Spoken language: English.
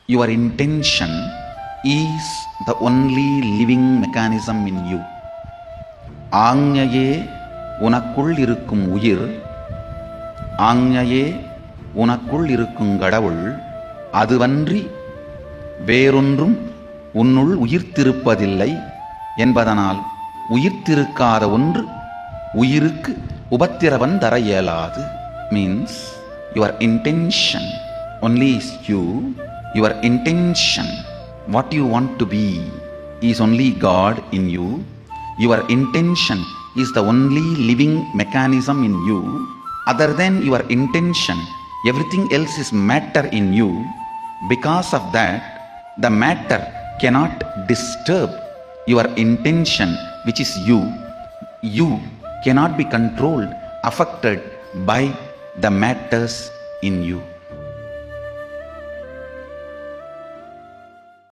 your intention is the only living mechanism in you. ஆஞ்ஞையே உனக்குள் இருக்கும் உயிர், ஆஞ்ஞையே உனக்குள் இருக்கும் கடவுள், அதுவன்றி வேறொன்றும் உன்னுள் உயிர்த்திருப்பதில்லை என்பதனால் உயிர்த்திருக்காத ஒன்று உயிருக்கு உபத்திரவம் தர இயலாது. Means your intention only is you. Your intention, what you want to be, is only God in you. Your intention is the only living mechanism in you. Other than your intention, everything else is matter in you. Because of that, the matter cannot disturb your intention, which is you. You cannot be controlled, affected by the matters in you.